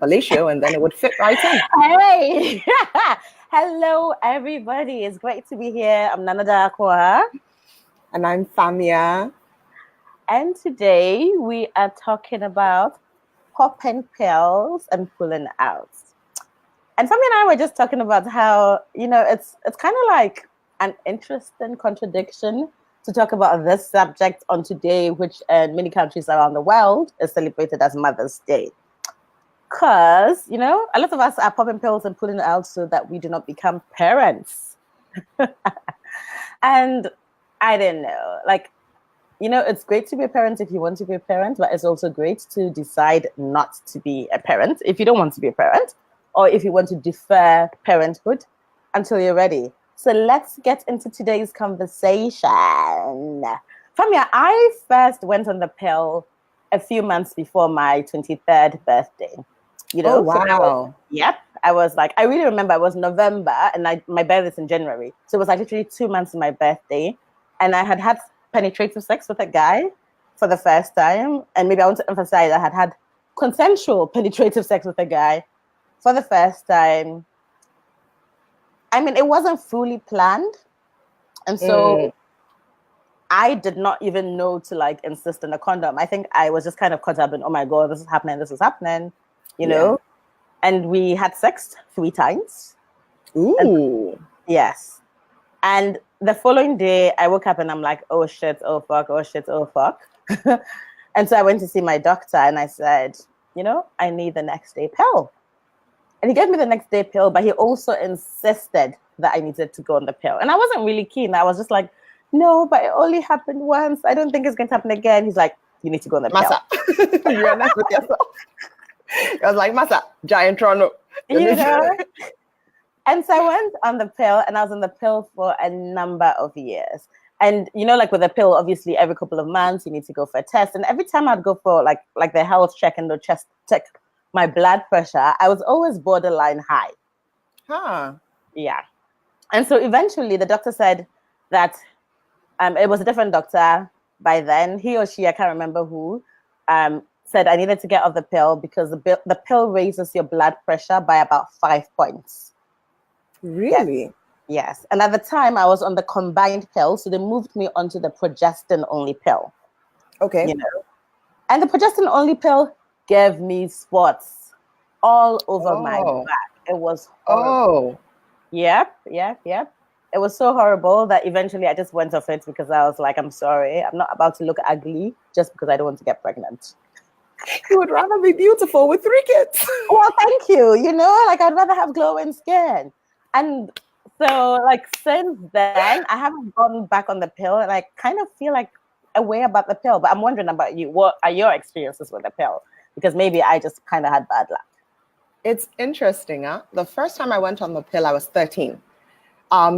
fellatio, and then it would fit right in. Hey! Hello, everybody. It's great to be here. I'm Nana Dakwa. And I'm Famia. And today we are talking about popping pills and pulling out. And Famia and I were just talking about how, it's kind of like an interesting contradiction to talk about this subject on today, which in many countries around the world is celebrated as Mother's Day. Because, a lot of us are popping pills and pulling out so that we do not become parents. And I don't know, it's great to be a parent if you want to be a parent, but it's also great to decide not to be a parent if you don't want to be a parent, or if you want to defer parenthood until you're ready. So let's get into today's conversation. Famia, I first went on the pill a few months before my 23rd birthday. Oh, wow. So I was like, I really remember it was November and my birthday is in January. So it was like literally 2 months to my birthday. And I had penetrative sex with a guy for the first time. And maybe I want to emphasize I had consensual penetrative sex with a guy for the first time. I mean, it wasn't fully planned. And so I did not even know to insist on a condom. I think I was just kind of caught up in, oh my God, this is happening. You know, and we had sex 3 times. Ooh. Yes. And the following day, I woke up and I'm like, oh shit, oh fuck, oh shit, oh fuck. And so I went to see my doctor and I said, I need the next day pill. And he gave me the next day pill, but he also insisted that I needed to go on the pill. And I wasn't really keen. I was just like, no, but it only happened once. I don't think it's going to happen again. He's like, you need to go on the pill. You're honest with yourself. I was like, Masa, giant Toronto. And so I went on the pill and I was on the pill for a number of years. And, with a pill, obviously every couple of months you need to go for a test. And every time I'd go for like the health check and the chest check my blood pressure, I was always borderline high. Huh. Yeah. And so eventually the doctor said that it was a different doctor by then. He or she, I can't remember who, said I needed to get off the pill because the pill raises your blood pressure by about 5 points. Really? Yes. And at the time I was on the combined pill, so they moved me onto the progestin only pill. Okay. And the progestin only pill gave me spots all over my back. It was horrible. Yep. It was so horrible that eventually I just went off it because I was like, I'm sorry, I'm not about to look ugly just because I don't want to get pregnant. You would rather be beautiful with 3 kids. Well, thank you. I'd rather have glowing skin. And so since then, I haven't gone back on the pill and I kind of feel like a way about the pill. But I'm wondering about you. What are your experiences with the pill? Because maybe I just kind of had bad luck. It's interesting. The first time I went on the pill, I was 13.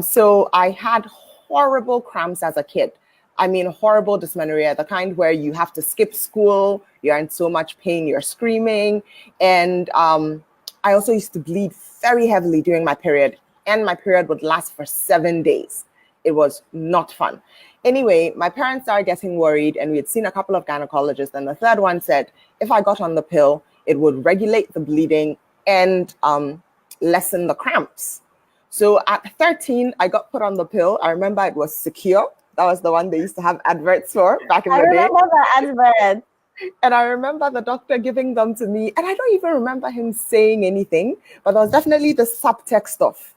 So I had horrible cramps as a kid. I mean, horrible dysmenorrhea, the kind where you have to skip school, you're in so much pain, you're screaming. And I also used to bleed very heavily during my period, and my period would last for 7 days. It was not fun. Anyway, my parents started getting worried, and we had seen a couple of gynecologists, and the third one said, if I got on the pill, it would regulate the bleeding and lessen the cramps. So at 13, I got put on the pill. I remember it was Secure. That was the one they used to have adverts for back in the day. I remember the advert. And I remember the doctor giving them to me. And I don't even remember him saying anything. But there was definitely the subtext of,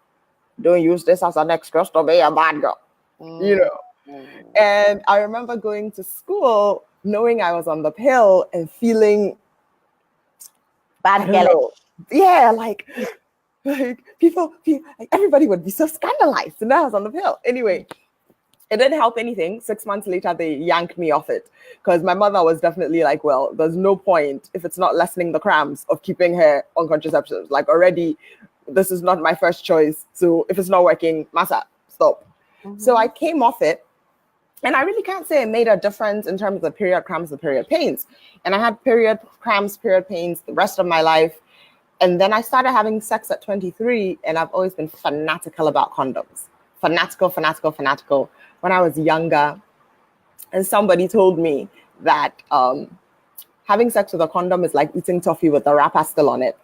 don't use this as an excuse to be a bad girl. And I remember going to school knowing I was on the pill and feeling bad girl. Yeah, people, everybody would be so scandalized. And I was on the pill. Anyway, it didn't help anything. 6 months later, they yanked me off it because my mother was definitely like, well, there's no point if it's not lessening the cramps of keeping her on contraceptives. Already, this is not my first choice. So if it's not working, Masa, stop. So I came off it. And I really can't say it made a difference in terms of the period cramps, the period pains. And I had period cramps, period pains the rest of my life. And then I started having sex at 23, and I've always been fanatical about condoms. Fanatical. When I was younger, and somebody told me that having sex with a condom is like eating toffee with the wrapper still on it.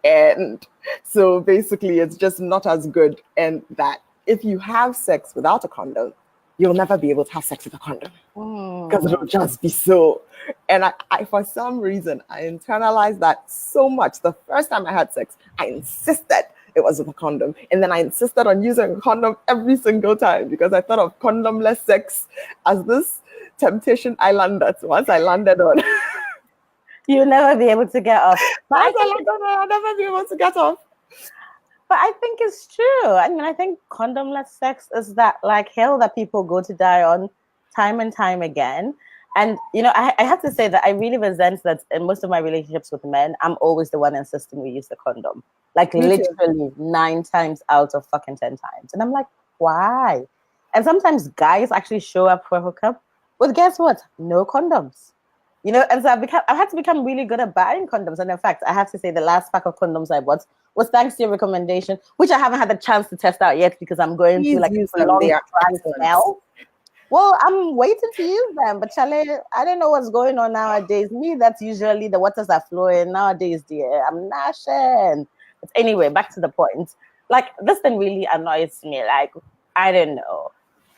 And so basically, it's just not as good. And that if you have sex without a condom, you'll never be able to have sex with a condom because it'll just be so. And I, for some reason, I internalized that so much. The first time I had sex, I insisted it was with a condom. And then I insisted on using a condom every single time because I thought of condomless sex as this temptation island that once I landed on. You'll never be able to get off. But I'll never be able to get off. But I think it's true. I mean, I think condomless sex is that like hell that people go to die on time and time again. And, you know, I have to say that I really resent that in most of my relationships with men, I'm always the one insisting we use the condom. Like literally 9 times out of fucking 10 times. And I'm like, why? And sometimes guys actually show up for a hookup with, guess what? No condoms. You know, and so I've had to become really good at buying condoms. And in fact, I have to say the last pack of condoms I bought was thanks to your recommendation, which I haven't had the chance to test out yet because I'm going through like a long spell. Well, I'm waiting to use them, but Charlie, I don't know what's going on nowadays. Me, that's usually the waters are flowing. Nowadays, dear, I'm gnashing. But anyway, back to the point. Like, this thing really annoys me. Like, I don't know.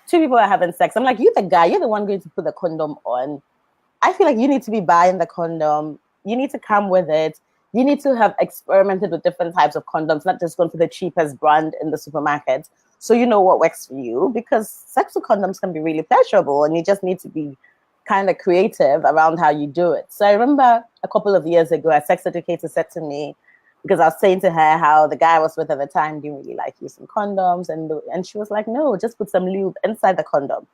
2 people are having sex. I'm like, you're the guy. You're the one going to put the condom on. I feel like you need to be buying the condom. You need to come with it. You need to have experimented with different types of condoms, not just going for the cheapest brand in the supermarket. So you know what works for you, because sex with condoms can be really pleasurable and you just need to be kind of creative around how you do it. So I remember a couple of years ago, a sex educator said to me, because I was saying to her how the guy I was with at the time didn't really like using condoms. And she was like, no, just put some lube inside the condom.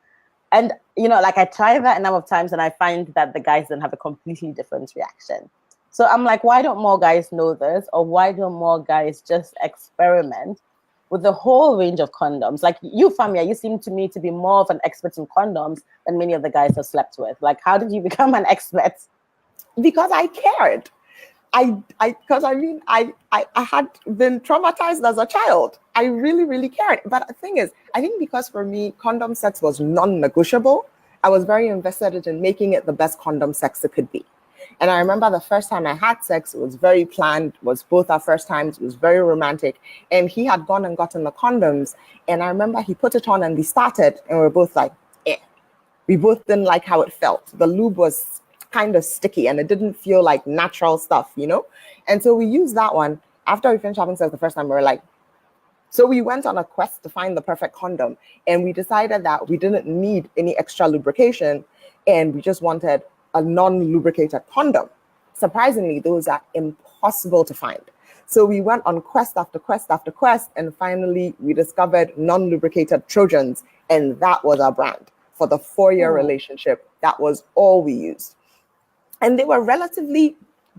And, you know, like I tried that a number of times and I find that the guys then have a completely different reaction. So I'm like, why don't more guys know this? Or why don't more guys just experiment with the whole range of condoms? Like you, Famia, you seem to me to be more of an expert in condoms than many of the guys I've slept with. Like, how did you become an expert? Because I cared. I had been traumatized as a child. I really, really cared. But the thing is, I think because for me, condom sex was non-negotiable, I was very invested in making it the best condom sex it could be. And I remember the first time I had sex, it was very planned, it was both our first times, it was very romantic. And he had gone and gotten the condoms. And I remember he put it on and we started and we were both like, eh. We both didn't like how it felt. The lube was kind of sticky and it didn't feel like natural stuff, you know? And so we used that one. After we finished having sex the first time, we were like, so we went on a quest to find the perfect condom. And we decided that we didn't need any extra lubrication and we just wanted a non-lubricated condom. Surprisingly, those are impossible to find. So we went on quest after quest after quest, and finally we discovered non-lubricated Trojans, and that was our brand. For the 4-year relationship, that was all we used. And they were relatively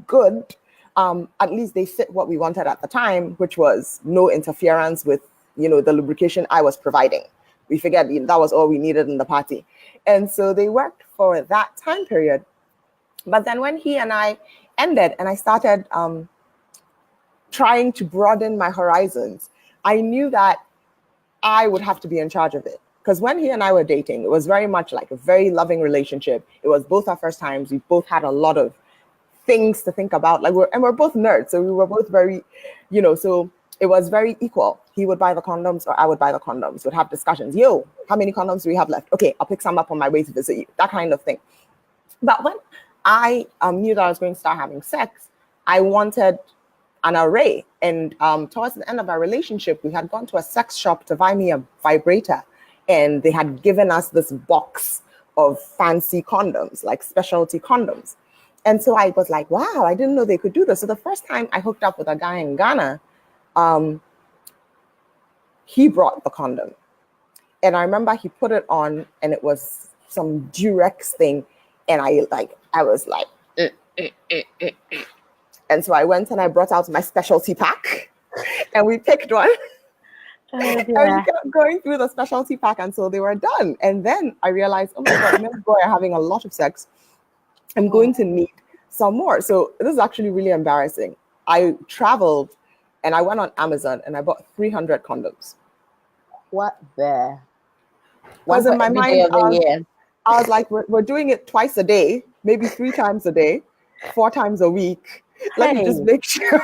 good. At least they fit what we wanted at the time, which was no interference with, you know, the lubrication I was providing. We figured that was all we needed in the party. And so they worked for that time period. But then when he and I ended and I started trying to broaden my horizons, I knew that I would have to be in charge of it. Because when he and I were dating, it was very much like a very loving relationship. It was both our first times. We both had a lot of things to think about. Like we're both nerds. So we were both very, you know, so it was very equal. He would buy the condoms or I would buy the condoms. We'd have discussions. Yo, how many condoms do we have left? Okay, I'll pick some up on my way to visit you. That kind of thing. But when I knew that I was going to start having sex, I wanted an array. And towards the end of our relationship, we had gone to a sex shop to buy me a vibrator. And they had given us this box of fancy condoms, like specialty condoms. And so I was like, wow, I didn't know they could do this. So the first time I hooked up with a guy in Ghana, he brought the condom. And I remember he put it on and it was some Durex thing. And I was like, And so I went and I brought out my specialty pack and we picked one. And we kept going through the specialty pack until they were done. And then I realized, oh my God, me and boy are having a lot of sex. I'm going to need some more. So this is actually really embarrassing. I traveled and I went on Amazon and I bought 300 condoms. What the? Was in my mind, I was like, we're doing it twice a day, maybe 3 times a day, 4 times a week. Let me just Hey, make sure.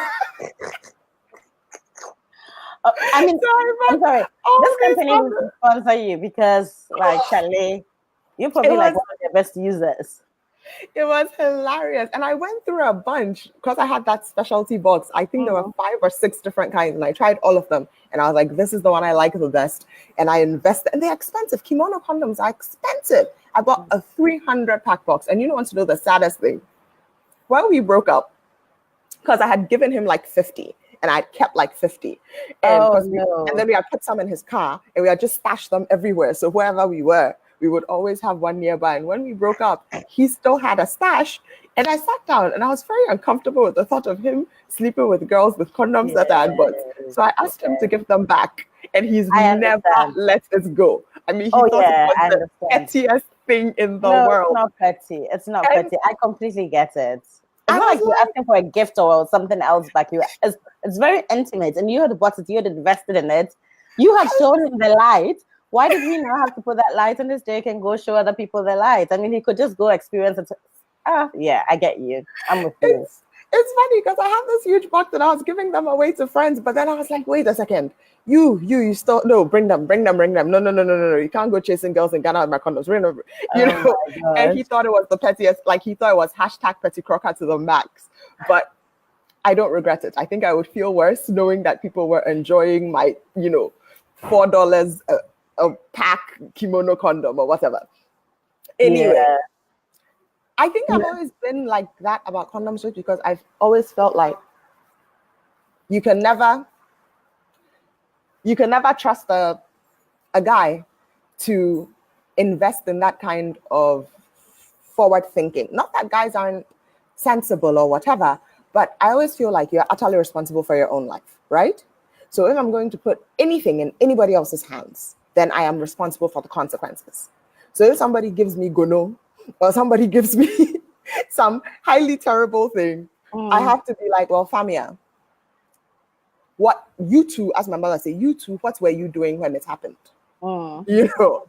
I mean, Sorry, I'm but sorry. all This this company needs happened. to sponsor you because, like, Charlie, you're It probably like was one of their best users. it was hilarious. And I went through a bunch because I had that specialty box. I think there were Mm. 5 or 6 different kinds, and I tried all of them. And I was like, this is the one I like the best. And I invested, and they're expensive. Kimono condoms are expensive. I bought a 300 pack box. And you know, want to know the saddest thing? When we broke up, because I had given him like 50 and I'd kept like 50. And Oh because and no. then we had put some in his car and we had just stashed them everywhere. So wherever we were, we would always have one nearby. And when we broke up, he still had a stash. And I sat down and I was very uncomfortable with the thought of him sleeping with girls with condoms that I had bought. Yes, So I asked him to yes. give them back. And he's I never understand. let it go. I mean, he Oh thought it yeah, was I the understand. pettiest thing in the No, it's world. not petty. It's not And petty. I completely get it. It's I not was like you're like, asking for a gift or something else back. It's very intimate, and you had bought it. You had invested in it. You had shown him the light. Why did he now have to put that light on his dick and go show other people the light? I mean, he could just go experience it. Yeah, I get you. I'm with you. it's funny because I have this huge box and I was giving them away to friends, but then I was like, wait a second. You still no, bring them. No, no, no, no, no, no. You can't go chasing girls in Ghana with my condoms. Bring them, you Oh know. my And he gosh. thought it was the pettiest, like he thought it was hashtag petty crocker to the max. But I don't regret it. I think I would feel worse knowing that people were enjoying my, $4 a pack kimono condom or whatever. Anyway, Yeah. I think I've Yeah. always been like that about condoms just because I've always felt like you can never trust a guy to invest in that kind of forward thinking. Not that guys aren't sensible or whatever, but I always feel like you're utterly responsible for your own life, right? So if I'm going to put anything in anybody else's hands, then I am responsible for the consequences. So if somebody gives me gono or somebody gives me some highly terrible thing, I Mm. have to be like, well, Famia, what you two, as my mother say, you two, what were you doing when it happened? Mm. You know,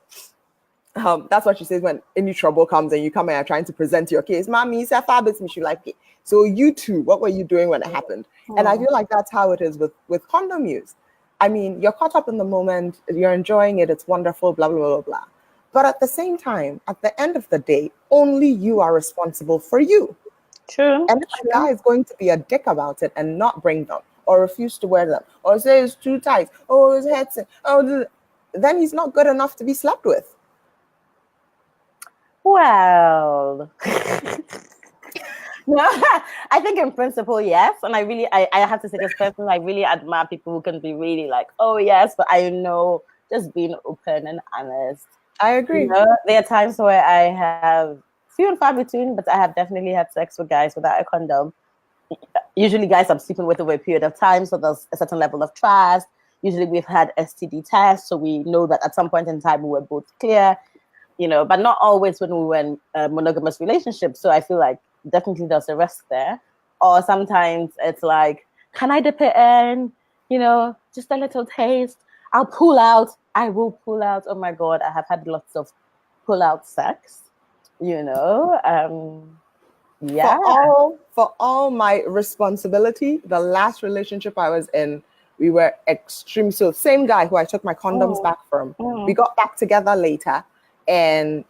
that's what she says when any trouble comes and you come and are trying to present your case. Mommy, she like it. So you two, what were you doing when it happened? And I Mm. feel like that's how it is with condom use. I mean, you're caught up in the moment, you're enjoying it, it's wonderful, blah, blah, blah, blah. But at the same time, at the end of the day, only you are responsible for you. True. And if a guy True. is going to be a dick about it and not bring them, or refuse to wear them, or say it's too tight, oh, it's hurting, then he's not good enough to be slept with. Well, no, I think in principle, yes. And I have to say this personally, I really admire people who can be really like, oh, yes, but I know just being open and honest. I agree. There are times where I have few and far between, but I have definitely had sex with guys without a condom. Usually, guys I'm sleeping with over a period of time, so there's a certain level of trust. Usually, we've had STD tests, so we know that at some point in time we were both clear. But not always when we were in a monogamous relationship. So I feel like definitely there's a risk there. Or sometimes it's like, can I dip it in? Just a little taste. I'll pull out. I will pull out. Oh my God, I have had lots of pull out sex. Yeah. For all my responsibility, the last relationship I was in, we were extreme. So same guy who I took my condoms back from. We got back together later, and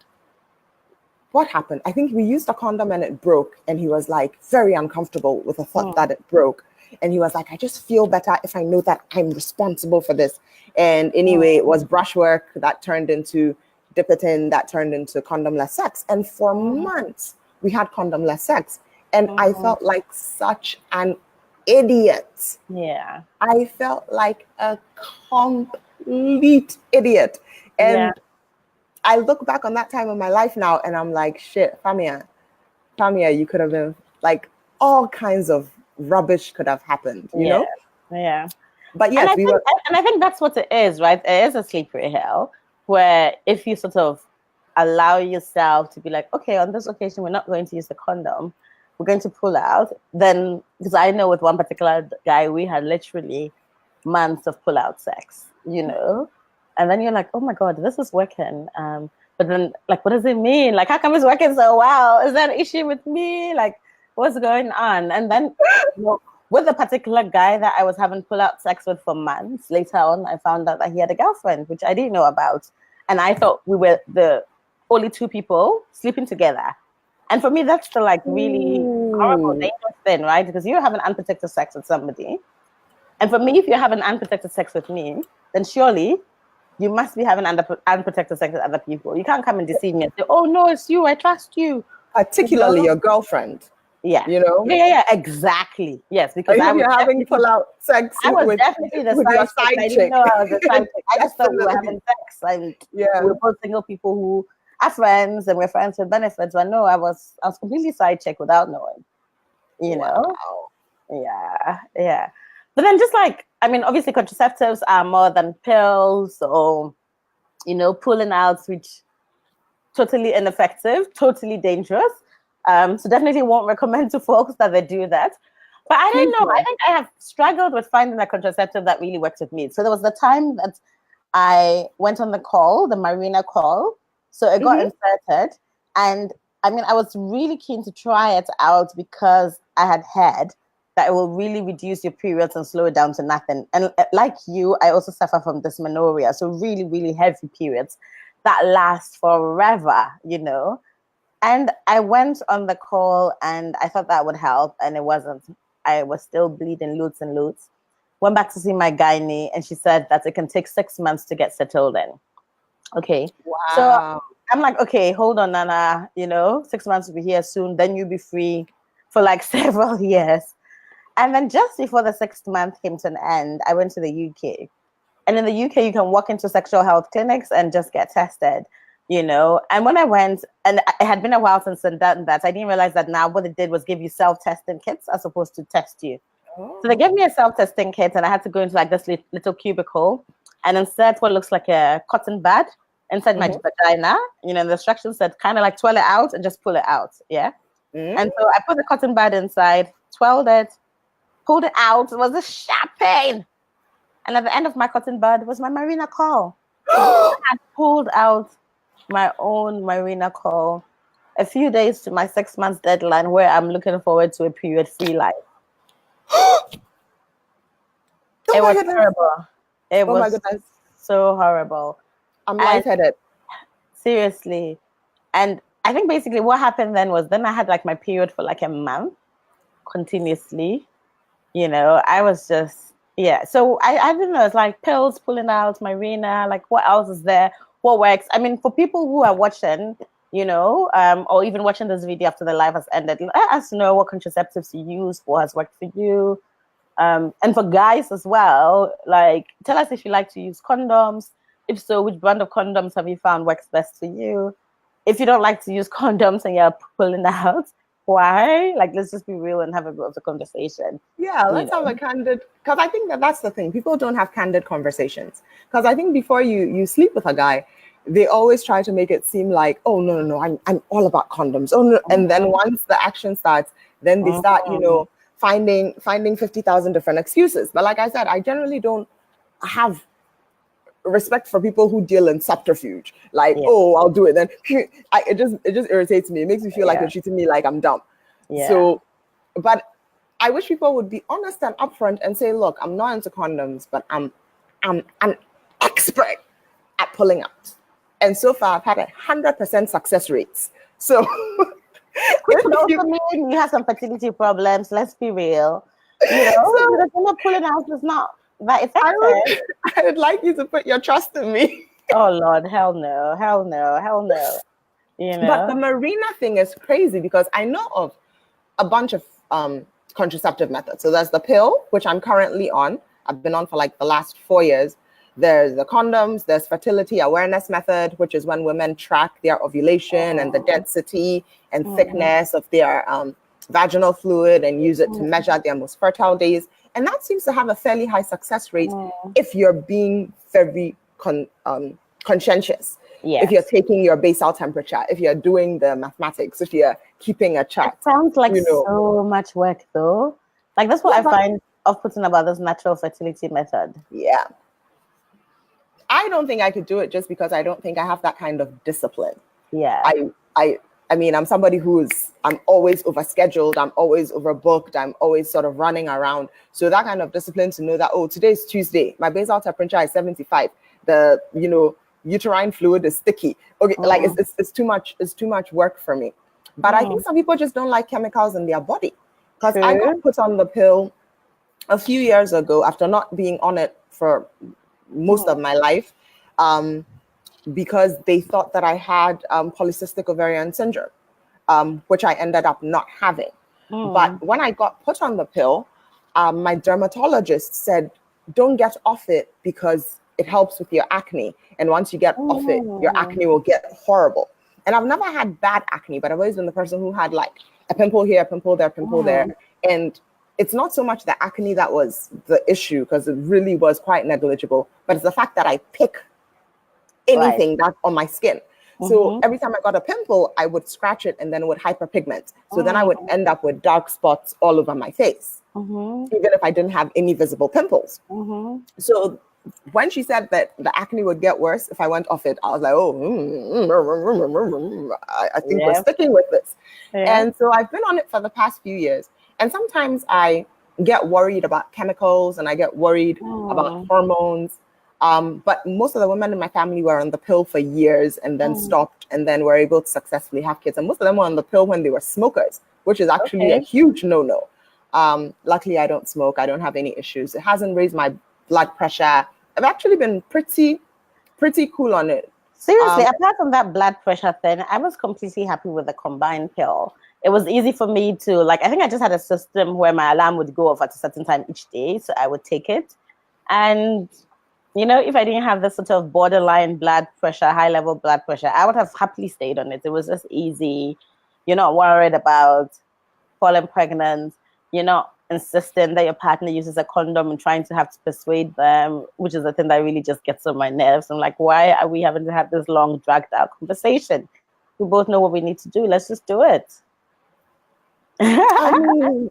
what happened? I think we used a condom and it broke, and he was like very uncomfortable with the thought that it broke. And he was like, I just feel better if I know that I'm responsible for this. And anyway, it was brushwork that turned into dip it in, that turned into condomless sex. And for months, we had condomless sex. And I felt like such an idiot. Yeah. I felt like a complete idiot. And I look back on that time of my life now and I'm like, shit, Famia, you could have been like all kinds of rubbish could have happened, you know? Yeah. But yes, and I think that's what it is, right? It is a slippery hill where if you sort of allow yourself to be like, okay, on this occasion, we're not going to use the condom, we're going to pull out, then, because I know with one particular guy, we had literally months of pull out sex, and then you're like, oh my God, this is working. But then, like, what does it mean? Like, how come it's working so well? Is that an issue with me? Like, what's going on? And then, with a particular guy that I was having pull-out sex with for months, later on, I found out that he had a girlfriend, which I didn't know about. And I thought we were the only two people sleeping together. And for me, that's the like really horrible, dangerous thing, right? Because you're having unprotected sex with somebody. And for me, if you're having unprotected sex with me, then surely you must be having unprotected sex with other people. You can't come and deceive me and say, oh, no, it's you. I trust you. Particularly your girlfriend. Yeah. You know? Yeah, exactly. Yes, because I was having pull-out sex with definitely the your side chick. I didn't know I was a side chick. I just thought we were having sex. And we were both single people who are friends and we're friends with benefits. But no, I was completely side chick without knowing. You know? Yeah. But then just like, I mean, obviously contraceptives are more than pills or, pulling outs, which totally ineffective, totally dangerous. So definitely won't recommend to folks that they do that. But I don't know. I think I have struggled with finding a contraceptive that really works with me. So there was the time that I went on the Marina call. So it got inserted. And I mean, I was really keen to try it out because I had heard that it will really reduce your periods and slow it down to nothing. And like you, I also suffer from dysmenorrhea. So really, really heavy periods that last forever, And I went on the call and I thought that would help. And it wasn't. I was still bleeding loads and loads. Went back to see my gynae and she said that it can take 6 months to get settled in. Okay. Wow. So I'm like, okay, hold on, Nana. 6 months will be here soon. Then you'll be free for like several years. And then just before the 6th month came to an end, I went to the UK. And in the UK, you can walk into sexual health clinics and just get tested, And when I went, and it had been a while since I'd done that, I didn't realize that now what it did was give you self-testing kits as opposed to test you. Oh. So they gave me a self-testing kit and I had to go into like this little cubicle and insert what looks like a cotton bud inside my vagina. The instructions said kind of like twirl it out and just pull it out. Yeah. And so I put the cotton bud inside, twirled it, pulled it out. It was a sharp pain. And at the end of my cotton bud was my Marina call. I had pulled out my own Marina call a few days to my 6 months deadline where I'm looking forward to a period-free life. It was terrible. It was so horrible. I'm lightheaded. Seriously. And I think basically what happened then I had like my period for like a month continuously. I was just, So I don't know. It's like pills pulling out, Marina, like what else is there? What works? I mean, for people who are watching, or even watching this video after the live has ended, let us know what contraceptives you use, what has worked for you. And for guys as well, like tell us if you like to use condoms. If so, which brand of condoms have you found works best for you? If you don't like to use condoms and you're pulling out, why? Like, let's just be real and have a bit of a conversation. Yeah, let's have a candid, because I think that's the thing. People don't have candid conversations. Because I think before you sleep with a guy, they always try to make it seem like, oh, no, I'm all about condoms. Oh, no. And then once the action starts, then they start, finding 50,000 different excuses. But like I said, I generally don't have respect for people who deal in subterfuge. Like, oh, I'll do it. Then it just irritates me. It makes me feel like you're treating me like I'm dumb. Yeah. So, but I wish people would be honest and upfront and say, look, I'm not into condoms, but I'm an expert at pulling out. And so far, I've had 100% success rates. So, which would also mean you have some fertility problems. Let's be real. So, pulling out is not that effective. I would like you to put your trust in me. Oh Lord, hell no. But the Marina thing is crazy because I know of a bunch of contraceptive methods. So there's the pill, which I'm currently on. I've been on for like the last 4 years. There's the condoms. There's fertility awareness method, which is when women track their ovulation and the density and thickness of their vaginal fluid and use it to measure their most fertile days. And that seems to have a fairly high success rate if you're being very conscientious. Yes. If you're taking your basal temperature, if you're doing the mathematics, if you're keeping a chart. It sounds like so much work though. Like that's what I find off-putting about this natural fertility method. Yeah. I don't think I could do it just because I don't think I have that kind of discipline. Yeah. I mean, I'm somebody I'm always overscheduled, I'm always overbooked, I'm always sort of running around. So that kind of discipline to know that, oh, today is Tuesday, my basal temperature is 75, the, uterine fluid is sticky. Okay, like it's too much work for me. But I think some people just don't like chemicals in their body. Because I got put on the pill a few years ago after not being on it for most of my life. Because they thought that I had polycystic ovarian syndrome, which I ended up not having. But when I got put on the pill, my dermatologist said, don't get off it because it helps with your acne. And once you get off it, your acne will get horrible. And I've never had bad acne, but I've always been the person who had like a pimple here, a pimple there, pimple there. And it's not so much the acne that was the issue, because it really was quite negligible, but it's the fact that I pick anything that's on my skin. So every time I got a pimple, I would scratch it and then it would hyperpigment. So then I would end up with dark spots all over my face, even if I didn't have any visible pimples. So when she said that the acne would get worse if I went off it, I was like, I think we're sticking with this. And so I've been on it for the past few years. And sometimes I get worried about chemicals and I get worried about hormones. But most of the women in my family were on the pill for years and then stopped and then were able to successfully have kids. And most of them were on the pill when they were smokers, which is actually a huge no-no. Luckily, I don't smoke. I don't have any issues. It hasn't raised my blood pressure. I've actually been pretty cool on it. Seriously, apart from that blood pressure thing, I was completely happy with the combined pill. It was easy for me to, like, I think I just had a system where my alarm would go off at a certain time each day. So I would take it. And, if I didn't have this sort of borderline blood pressure, high level blood pressure, I would have happily stayed on it. It was just easy. You're not worried about falling pregnant. You're not insisting that your partner uses a condom and trying to have to persuade them, which is the thing that really just gets on my nerves. I'm like, why are we having to have this long, dragged out conversation? We both know what we need to do. Let's just do it. I mean,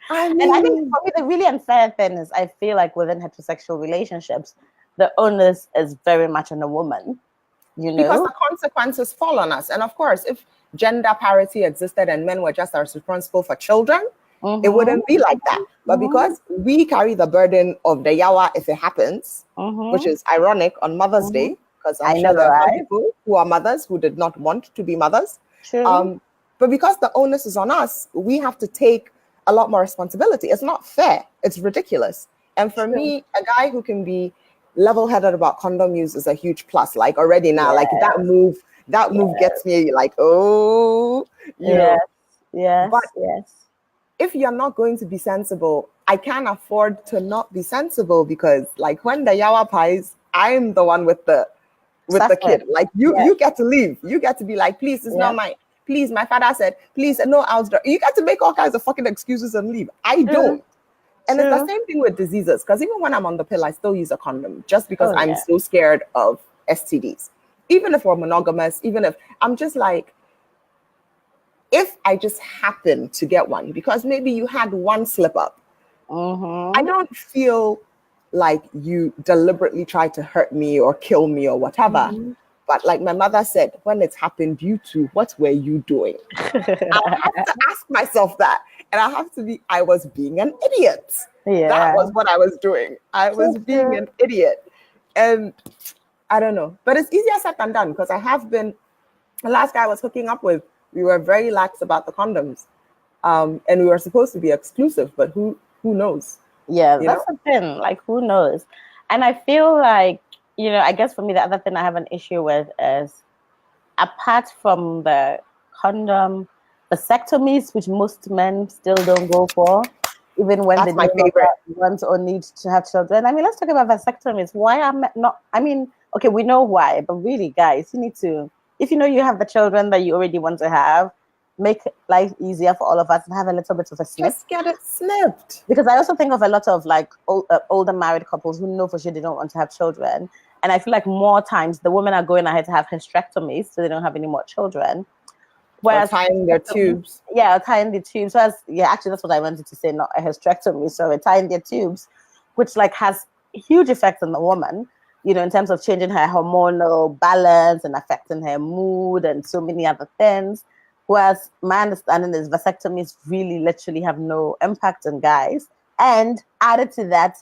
and I think for me, the really unfair thing is I feel like within heterosexual relationships, the onus is very much on a woman, Because the consequences fall on us. And of course, if gender parity existed and men were just as responsible for children, it wouldn't be like that. But because we carry the burden of the yawa if it happens, which is ironic on Mother's Day, because I'm sure there are people who are mothers who did not want to be mothers. But because the onus is on us, we have to take a lot more responsibility. It's not fair. It's ridiculous. And for me, a guy who can be level-headed about condom use is a huge plus. Like already now, like that move gets me like, you know. But if you're not going to be sensible, I can't afford to not be sensible, because like when the yawa pies, I'm the one with the kid. Like you get to leave. You get to be like, please, it's not mine. Please, my father said, please, no, you got to make all kinds of fucking excuses and leave. I don't. And it's the same thing with diseases, because even when I'm on the pill, I still use a condom just because I'm so scared of STDs. Even if we're monogamous, even if I'm just like, if I just happen to get one, because maybe you had one slip up, I don't feel like you deliberately tried to hurt me or kill me or whatever. But like my mother said, when it happened, you two, what were you doing? I have to ask myself that. And I was being an idiot. That was what I was doing. I was being an idiot. And I don't know. But it's easier said than done, because I have been, the last guy I was hooking up with, we were very lax about the condoms. And we were supposed to be exclusive, but who knows? Yeah, that's the thing. Like, who knows? And I feel like, I guess for me, the other thing I have an issue with is, apart from the condom, vasectomies, which most men still don't go for, even when That's my favorite. Want or need to have children. I mean, let's talk about vasectomies. Why am not? I mean, okay, we know why, but really, guys, you need to, if you have the children that you already want to have, make life easier for all of us and have a little bit of a snip. Just get it snipped. Because I also think of a lot of like older married couples who know for sure they don't want to have children. And I feel like more times the women are going ahead to have hysterectomies so they don't have any more children. Whereas tying their tubes. Yeah, tying the tubes. Actually, that's what I wanted to say, not a hysterectomy. So tying their tubes, which like has huge effects on the woman. you know, in terms of changing her hormonal balance and affecting her mood and so many other things. Whereas my understanding is vasectomies really literally have no impact on guys. And added to that,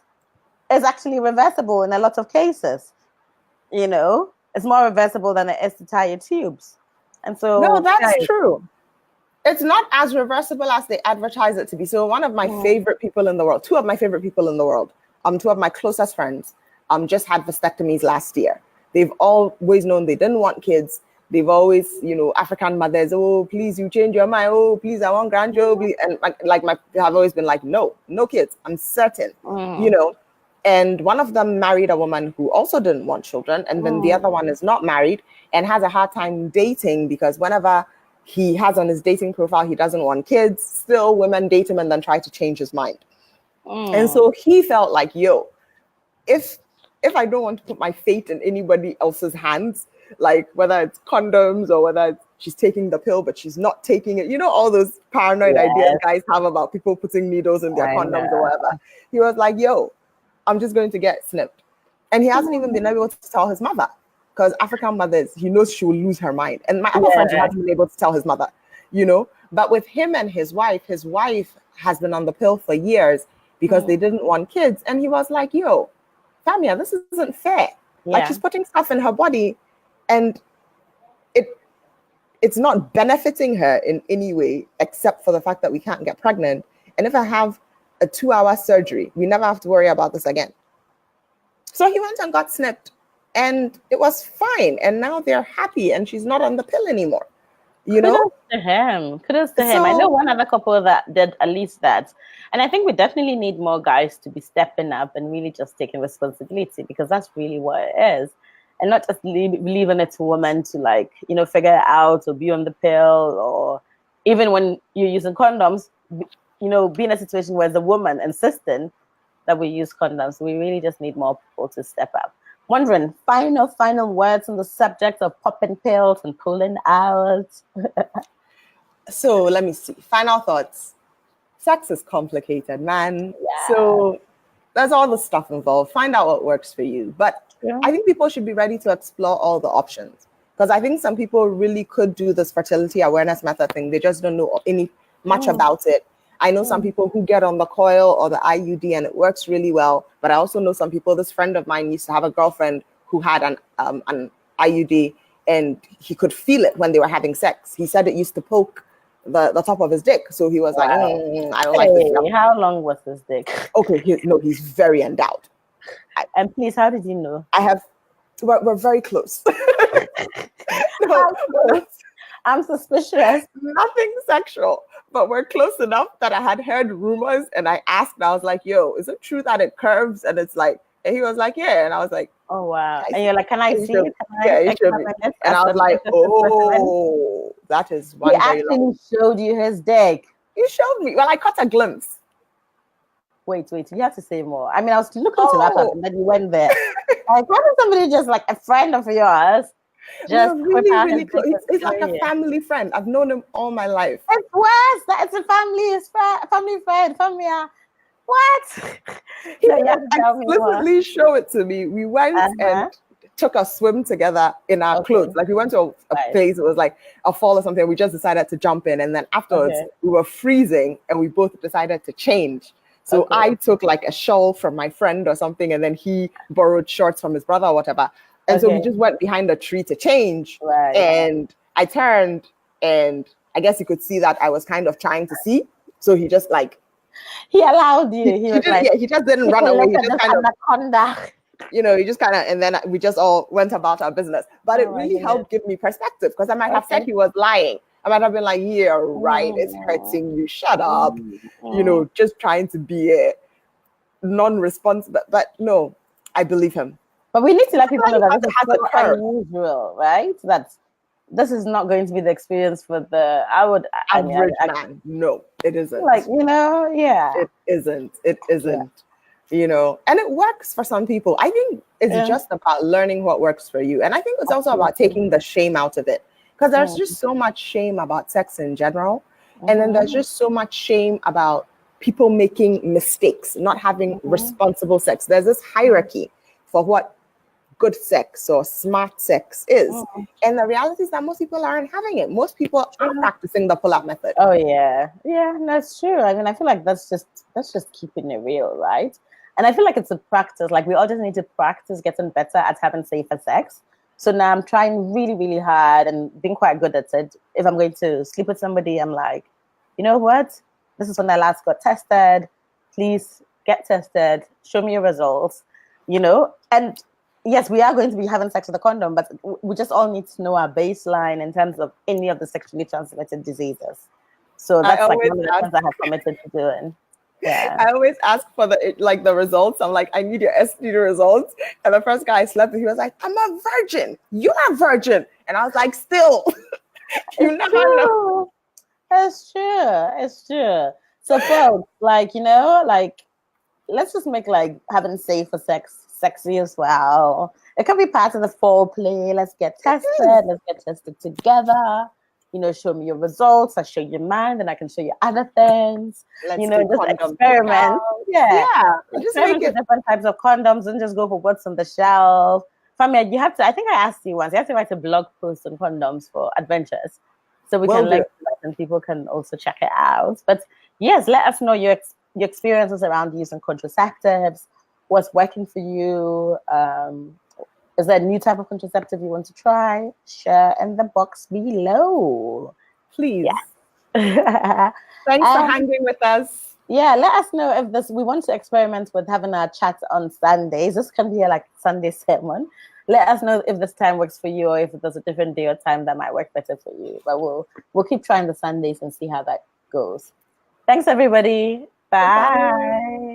it's actually reversible in a lot of cases. You know, it's more reversible than it is to tie your tubes. And so, No, that's guys, true. It's not as reversible as they advertise it to be. So one of my favorite people in the world, two of my favorite people in the world, two of my closest friends, just had vasectomies last year. They've always known they didn't want kids. They've always, you know, African mothers, oh, please, you change your mind. Oh, please, I want grandchildren. And I've always been like, no, no kids. I'm certain, you know. And one of them married a woman who also didn't want children. And then the other one is not married and has a hard time dating because whenever he has on his dating profile, he doesn't want kids. Still, women date him and then try to change his mind. And so he felt like, yo, if I don't want to put my fate in anybody else's hands, like whether it's condoms or whether she's taking the pill, but she's not taking it, you know, all those paranoid ideas guys have about people putting needles in their condoms or whatever. He was like, yo, I'm just going to get snipped. And he hasn't even been able to tell his mother. Because African mothers, he knows she will lose her mind. And my other friend, he hasn't been able to tell his mother, you know. But with him and his wife has been on the pill for years because they didn't want kids. And he was like, yo, Famia, this isn't fair. Like, she's putting stuff in her body and it's not benefiting her in any way except for the fact that we can't get pregnant. And if I have a 2-hour surgery, we never have to worry about this again. So he went and got snipped. And it was fine. And now they're happy and she's not on the pill anymore. You know? Kudos to him. I know one other couple that did at least that. And I think we definitely need more guys to be stepping up and really just taking responsibility because that's really what it is. And not just leaving it to women to, like, you know, figure it out or be on the pill, or even when you're using condoms, you know, be in a situation where the woman insisting that we use condoms. We really just need more people to step up. Wondering, final words on the subject of popping pills and pulling out. So let me see. Final thoughts. Sex is complicated, man. So there's all the stuff involved. Find out what works for you. But I think people should be ready to explore all the options. Because I think some people really could do this fertility awareness method thing. They just don't know much about it. I know some people who get on the coil or the IUD and it works really well. But I also know some people, this friend of mine used to have a girlfriend who had an IUD and he could feel it when they were having sex. He said it used to poke the top of his dick. So he was like, I don't like this. How long was this dick? Okay, he's very endowed. And please, how did you know? We're very close. I'm suspicious. Nothing sexual, but we're close enough that I had heard rumors and I asked, and I was like, yo, is it true that it curves? And it's like, and he was like, yeah. And I was like, oh, wow. And you're like, can I see it? Yeah, and I was like, oh, that is one. He actually showed you his dick. You showed me. Well, I caught a glimpse. Wait, you have to say more. I mean, I was looking to wrap up and then you went there. Like, how did somebody just, like, a friend of yours just really close? It's like a family friend. I've known him all my life. It's worse. It's a family friend. Famia. What? He explicitly showed it to me. We went and took a swim together in our clothes. Like, we went to a place, it was like a fall or something. We just decided to jump in. And then afterwards, we were freezing and we both decided to change. So I took like a shawl from my friend or something, and then he borrowed shorts from his brother or whatever. And so we just went behind a tree to change. Right. And I turned, and I guess he could see that I was kind of trying to see. So he just like... He allowed you. He just didn't run away. He just kind of... You know, he just kind of... And then we just all went about our business. But it really helped give me perspective, because I might have said he was lying. I might have been like, yeah, right, it's hurting you, shut up. You know, just trying to be a non-responsible. But no, I believe him. But we need to let people know that this is so unusual, right? That this is not going to be the experience for the average man. No, it isn't. Like, you know, It isn't. Yeah. You know, and it works for some people. I think it's just about learning what works for you. And I think it's also about taking the shame out of it. Because there's just so much shame about sex in general. And then there's just so much shame about people making mistakes, not having responsible sex. There's this hierarchy for what good sex or smart sex is. And the reality is that most people aren't having it. Most people are practicing the pull-out method. Oh yeah, that's true. I mean, I feel like that's just keeping it real, right? And I feel like it's a practice. Like we all just need to practice getting better at having safer sex. So now I'm trying really, really hard and being quite good at it. If I'm going to sleep with somebody, I'm like, you know what? This is when I last got tested. Please get tested. Show me your results. And yes, we are going to be having sex with a condom, but we just all need to know our baseline in terms of any of the sexually transmitted diseases. So that's like one of the things I have committed to doing. Yeah. I always ask for the results. I'm like, I need your STD results. And the first guy I slept with, he was like, I'm a virgin. You're a virgin. And I was like, still, you never know. It's true. So folks, let's just make having safer sex sexy as well. It can be part of the foreplay. Let's get tested. Let's get tested together. Show me your results. I show you mine, and I can show you other things. Let's just experiment. Yeah. Just make it different types of condoms and just go for what's on the shelf. Famia, I think I asked you once, you have to write a blog post on condoms for adventures. So we can link to that and people can also check it out. But yes, let us know your experiences around using contraceptives. What's working for you? Is there a new type of contraceptive you want to try? Share in the box below. Please. Yeah. Thanks for hanging with us. Yeah, let us know if we want to experiment with having a chat on Sundays. This can be a Sunday sermon. Let us know if this time works for you or if there's a different day or time that might work better for you. But we'll keep trying the Sundays and see how that goes. Thanks, everybody. Bye. Bye.